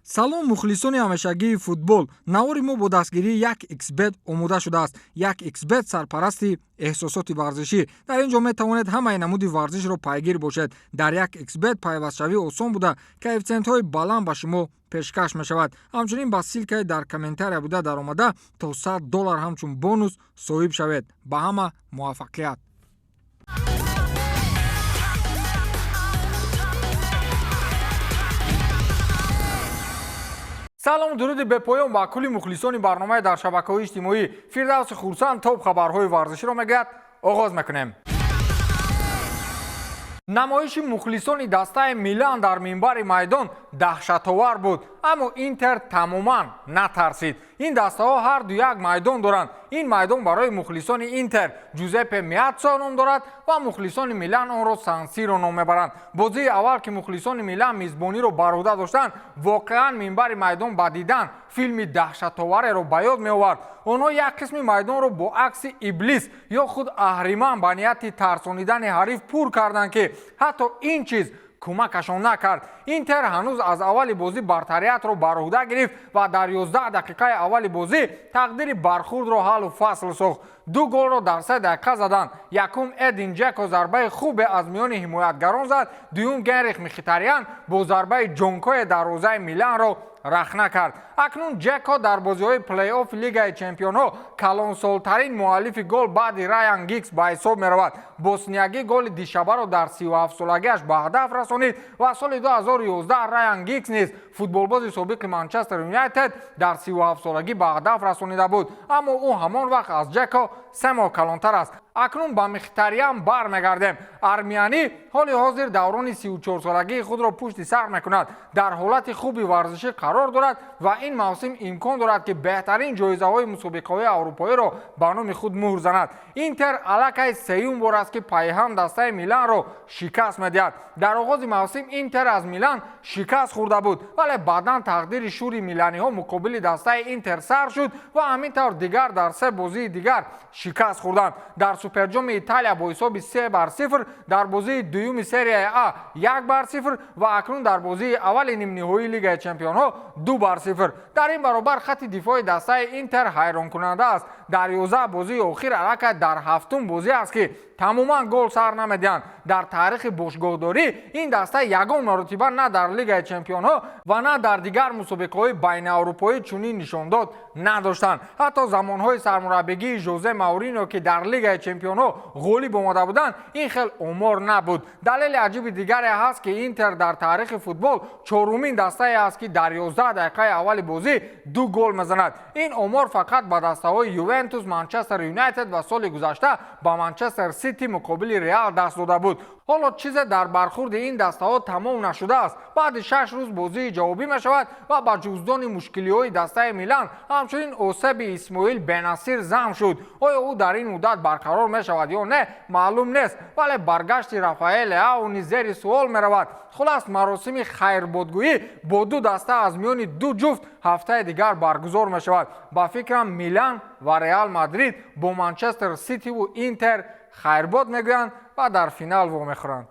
салом мухлисони ҳамешагии футбол. навори мо бо дастгирии 1xbet омода шудааст. 1xbet сарпарасти эҳсосоти варзишӣ. дар ин ҷо метавонед ҳамаи намуди варзишро пайгир бошед. дар 1xbet пайвастшавӣ осон буда коэффициентҳои баланд ба шумо пешкаш мешавад. ҳамчунин ба силкаи дар комментария буда даромада то $100 ҳамчун бонус соҳиб шавед. ба ҳама муваффақият. салому дуруди бепоён ба кулли мухлисони барномаи дар шабакаҳои иҷтимоӣ. Фирдавси хурсанд топ хабарҳои варзиширо мегӯяд. оғоз мекунем. намоиши мухлисони дастаи Милан дар минбари майдон даҳшатовар буд, аммо Интер тамоман натарсид. ин дастаҳо ҳарду як майдон доранд. ин майдон барои мухлисони Интер Ҷузеппе Меатсо ном дорад ва мухлисони Милан онро Сан-Сиро ном мебаранд. бозии аввал ки мухлисони Милан мизбониро бар ӯҳда доштанд, воқеан минбари майдон ба дидан филми даҳшатовареро ба ёд меовард. онҳо як қисми майдонро бо акси иблис ё худ аҳриман ба нияти тарсонидани ҳариф пур карданд ки ҳатто ин чиз кӯмакашон накард. Интер ҳанӯз аз аввали бозӣ бартариятро бар ӯҳда гирифт ва дар 11 дақиқаи аввали бозӣ тақдири бархурдро ҳаллу фасл сохт. ду голро дар 3 дақиқа заданд. якум Эдин Ҷеко зарбаи хубе аз миёни ҳимоятгарон зад. дуюм Генрих Мхитарян бо зарбаи ҷонкои дарвозаи Миланро рахна кард. акнун Ҷеко дар бозиҳои плей-офф Лигаи Чемпионҳо калонсолтарин муаллифи гол баъди Раян Гиггс ба ҳисоб меравад. босниягӣ голи дишабаро дар 37-солагиаш ба ҳадаф расонид ва соли 2011 Раян Гиггс низ футболбози собиқи Манчестер Юнайтед дар 37-солагӣ ба ҳадаф расонида буд, аммо ӯ ҳамон вақт аз Ҷеко 3 моҳ калонтар аст. акнун ба Мхитарян бармегардем. армянӣ ҳоли ҳозир даврони 34-солагии худро пушти сар мекунад. дар ҳолати хуби варзишӣ қарор дорад ва ин мавсим имкон дорад ки беҳтарин ҷоизаҳои мусобиқаҳои аврупоиро ба номи худ муҳр занад. Интер аллакай сеюм бор аст ки пайҳам дастаи Миланро шикаст медиҳад. дар оғози мавсим Интер аз Милан шикаст хӯрда буд, вале баъдан тақдири шӯри миланиҳо муқобили дастаи Интер сар шуд ва ҳамин тавр дигар дар 3 бозии дигар шикаст хӯрданд. дар суперҷоми Италия бо ҳисоби 3-0, дар бозии дуюми серияи А 1-0 ва акнун дар бозии аввали нимниҳоии Лигаи Чемпионҳо 2-0. дар ин баробар хатти дифои дастаи Интер ҳайронкунанда аст. дар 11 бозии охир аллакай дар 7-ум бозӣ аст ки тамоман гол сар намедиҳанд. дар таърихи бошгоҳдорӣ ин даста ягон маротиба на дар Лигаи Чемпионҳо ва на дар дигар мусобиқаҳои байнааврупоӣ чунин нишондод надоштанд. ҳатто замонҳои сармураббигии Жозе Мауриньо ки дар Лигаи Чемпионҳо ғолиб омада буданд, ин хел омор набуд. далели аҷиби дигаре ҳаст ки Интер дар таърихи футбол чорумин дастае аст ки дар 11 дақиқаи аввали бозӣ 2 гол мезанад. ин омор фақат ба дастаҳои Ювентус, Манчестер Юнайтед ва соли гузашта ба Манчестер Сити муқобили Реал даст дода буд. ҳоло чизе дар бархурди ин дастаҳо тамом нашудааст. баъди 6 рӯз бозии ҷавобӣ мешавад ва ба ҷуздони мушкилиҳои дастаи Милан ҳамчунин осеби Исмоил Бенасир зам шуд. оё ӯ дар ин муддат барқарор мешавад ё не маълум нест, вале баргашти Рафаэл Леау низ зери суол меравад. хулас маросими хайрбодгӯӣ бо ду даста аз миёни ду ҷуфт ҳафтаи дигар баргузор мешавад. ба фикрам Милан ва Реал Мадрид бо Манчестер Ситиву Интер хайрбод мегӯянд ва дар финал вомехӯранд.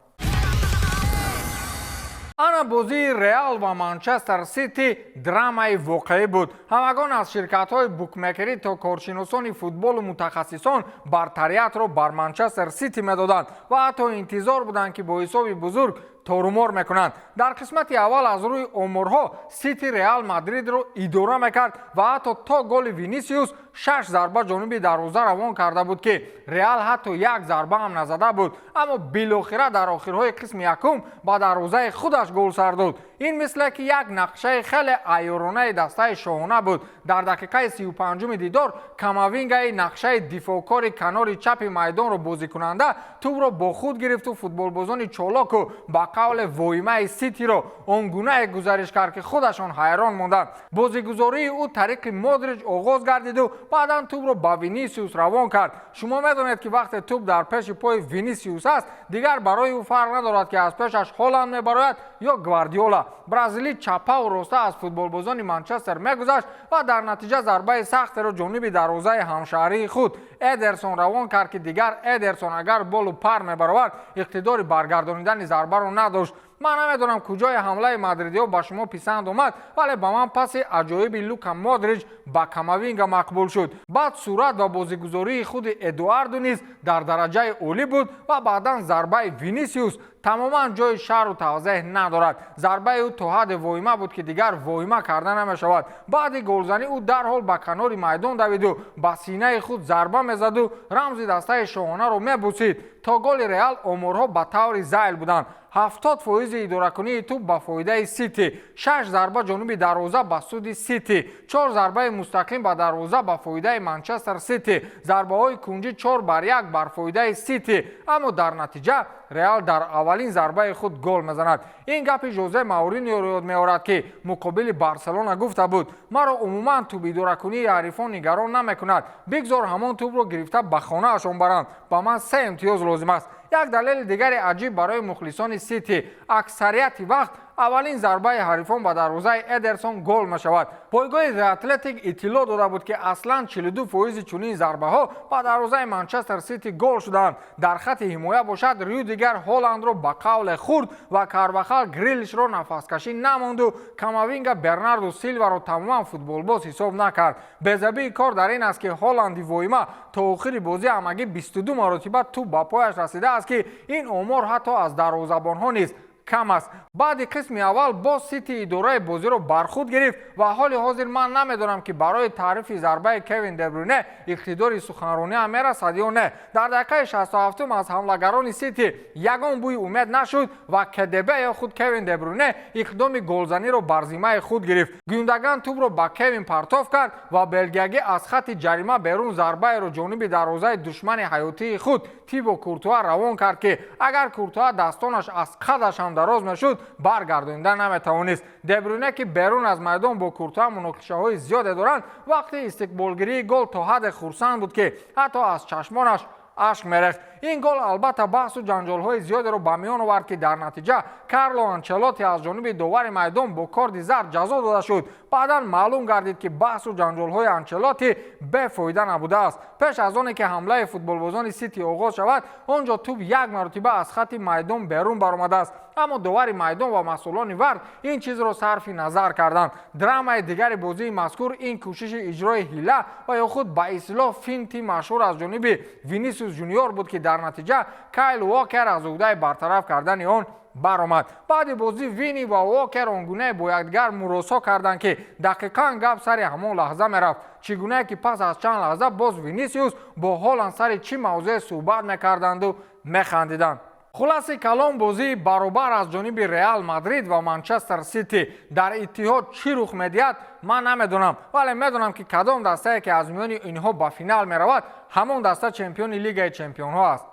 ана бозии Реал ва Манчестер Сити драмаи воқеӣ буд. ҳамагон аз ширкатҳои букмекерӣ то коршиносони футболу мутахассисон бартариятро бар Манчестер Сити медоданд ва ҳатто интизор буданд ки бо ҳисоби бузург торумор мекунанд. дар қисмати аввал аз рӯи оморҳо Сити Реал Мадридро идора мекард ва ҳатто то голи Винисиус 6 зарба ҷониби дарвоза равон карда буд ки Реал ҳатто 1 зарба ҳам назада буд, аммо билохира дар охирҳои қисми якум ба дарвозаи худаш гол сар дод. ин мисле ки як нақшаи хеле айёронаи дастаи шоҳона буд. дар дақиқаи 35-уми дидор Камавингаи нақшаи дифоъкори канори чапи майдонро бозикунанда тӯбро бо худ гирифту футболбозони чолоку ба қавле воимаи Ситиро он гуна гузариш кард ки худашон ҳайрон монданд. бозигузории ӯ тариқи Модрич оғоз гардиду баъдан тӯбро ба Винисиус равон кард. шумо медонед ки вақте тӯб дар пеши пои Винисиус аст, дигар барои ӯ фарқ надорад ки аз пешаш Ҳоланд мебарояд ё Гвардиола. бразилӣ чапаву роста аз футболбозони Манчестер мегузашт ва дар натиҷа зарбаи сахтеро ҷониби дарвозаи ҳамшаҳрии худ Эдерсон равон кард ки дигар Эдерсон агар болу пар мебаровард иқтидори баргардонидани зарбаро надошт. من نمیدونم کجای حمله مادریدی‌ها با شما پسند اومد، ولی با من پس عجایب لوکا مودریچ با کاماوینگا مقبول شد. بعد صورت و بازیگزاری خود ادواردو نیز در درجه عالی بود و بعداً ضربه وینیسیوس تماما جای شر و توضیح ندارد. ضربه او تا حد واهمه بود که دیگر واهمه کرده نمی‌شود. بعد گلزنی او در حال به کنار میدان دوید و با سینه خود ضربه می‌زد و رمز دسته شاهانه را می‌بوسید. تا گل ریال امورها به طور زایل بودند. 70% اداره‌کنی توپ به فایده سیتی، 6 ضربه جانب دروازه به سود سیتی، 4 ضربه مستقیم به دروازه به فایده منچستر سیتی، ضربه‌های کنجی 4-1 بر فایده سیتی. اما در نتیجه ریال در اولین ضربه خود گل می‌زند. این گپ ژوزه مورینیو را یاد می‌آورد که مقابل بارسلونا گفته بود مرا عموما توپ اداره‌کنی حریفان نگران نمی‌کند، بگذار همان توپ را گرفته به خانه‌شان برند، با من 3 امتیاز لازم است. یک دلیل دیگر عجیب برای مخلصان سیتی، اکثریت وقت اولین ضربه حریفان به دروازه ادرسون گل می‌شود. پایگاه دی اتلتیک اطلاع داده بود که اصلا 42% چنین ضربه ها به دروازه منچستر سیتی گل شدند. در خط حمایت باشد ریو دیگر هالند را به قول خورد و کارواخال گریلیش را نفس کشی نماند و کاماوینگا برناردو سیلوا را تماما فوتبال باز حساب نکرد. بزبی کار در این است که هالند وایما تا آخر بازی همگی 22 مرتبه توپ به پایش رسیده است که این آمار حتی از دروازه‌بان‌ها نیست کم است. بعد قسم اول با سیتی اداره بازی رو بر خود گرفت و حال حاضر من نمیدونم که برای تعریف ضربه کوین دبروینه اقتدار سخنرانی هم میرسد یا نه. در دقیقه 67 از حملهگران سیتی یگان بوی امید نشد و کدبه یا خود کوین دبروینه اقدام گلزنی رو بر ذمه خود گرفت. گوندگان توپ رو به کوین پرتاب کرد و بلگیاگی از خط جریمه بیرون ضربه رو جانب دروازه دشمن حیاتی خود تیبو کورتوا روان کرد که اگر کورتوا دستانش از قدش هم دراز میشد برگردانده نمیتوانست. دبروینه که بیرون از میدان با کورتوا مناقشه های زیاد دارند وقتی استقبالگیری گل تا حد خرسند بود که حتی از چشمانش اشک میریخت. این گل البته بحث و جنجال های زیادی رو به میان آورد که در نتیجه کارلو آنچلوتی از جانب داور میدان با کارت زرد جزا داده شد. بعدا معلوم گردید که بحث و جنجال های آنچلوتی بی‌فایده نبوده است. پیش از آنکه که حمله فوتبالبازان سیتی آغاز شود آنجا توپ یک مرتبه از خط میدان بیرون برآمده است، اما داور میدان و مسئولان ورد این چیز را صرف نظر کردند. درام دیگر بازی مذکور این کوشش اجرای حیله و یا خود به اصطلاح فینتی مشهور از جانب وینیسیوس جونیور بود که در نتیجه کایل واکر از عهده برطرف کردن آن برآمد. بعد بازی وینی و واکر آنگونه با یکدیگر مراسا کردند که دقیقاً گپ سر همان لحظه میرفت، چگونه که پس از چند لحظه باز وینیسیوس با هالند سر چی موضوع صحبت میکردند و میخندیدند. خلاصه کلام بازی برابر از جانب ریال مادرید و منچستر سیتی در اتحاد چی رخ میدهد من نمیدونم، ولی میدونم که کدام دسته که از میان اینها به فینال میرود همون دسته چمپیون لیگ چمپیون ها است.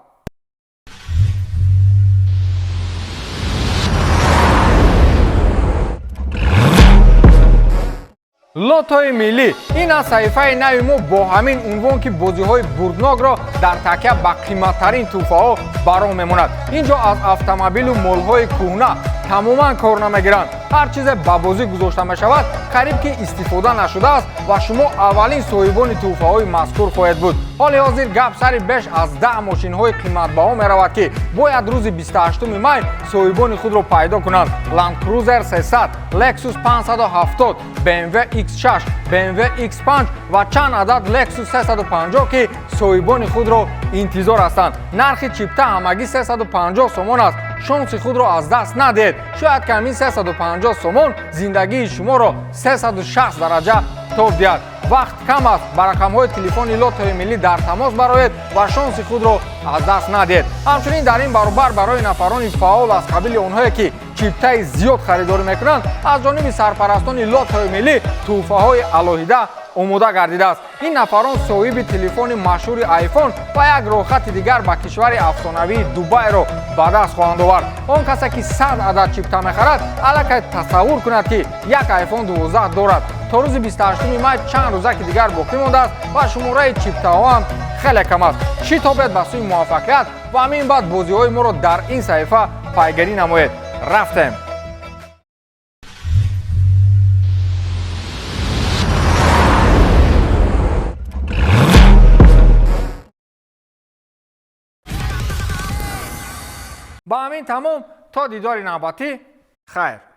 لوتوی ملی این از صحیفه نوی ما با همین عنوان که بازی های بردناک را در تکیه با قیمتترین توفه ها برام میموند. اینجا از اتومبیل و مال های کهنه تماما کار نمیگیرند. هر چیز به بازی گذاشته می شود قریب که استفاده نشده است و شما اولین صاحبان توفه های مذکور خواهید بود. حال حاضر گپ سر بیش از 10 ماشین های قیمت بها می رود که باید روز 28 می صاحبان خود را پیدا کنند. لند کروزر 300، لکسوس 570، BMW X6، BMW X5 و چند عدد لکسوس 350 که صاحبان خود را انتظار هستند. نرخ چیپتا همگی 350 سومون است. شانس خود را از دست ندهید. شاید که همین 350 سومون زندگی شما را 360 درجه تاب دهد. وقت کم است. با رقم‌های تلفن لوتوی ملی در تماس برآیید و شانس خود را از دست ندهید. همچنین در این برابر برای نفران فعال از قبیل آنهایی که چیپتای زیاد خریداری میکنند از جانب سرپرستان لوتوی ملی توفه‌های علاهیده آماده گردیده است. این نفران صاحب تلفن مشهور آیفون و یک راحت دیگر به کشور افسانوی دبی را به دست خواهند آورد. آن کسی که 100 عدد چیپتا میخرد الکی تصور کند که یک آیفون 12 دارد. تا روز 28 می چند روزه که دیگر باقی مانده است و شماره چیپتاها هم خیلی کم است. چی تابید به سوی موفقیت و همین بعد بازی های ما را در این صحیفه پیگیری نمایید. رفتیم. با همین تمام تا دیدار نوبتی خیر.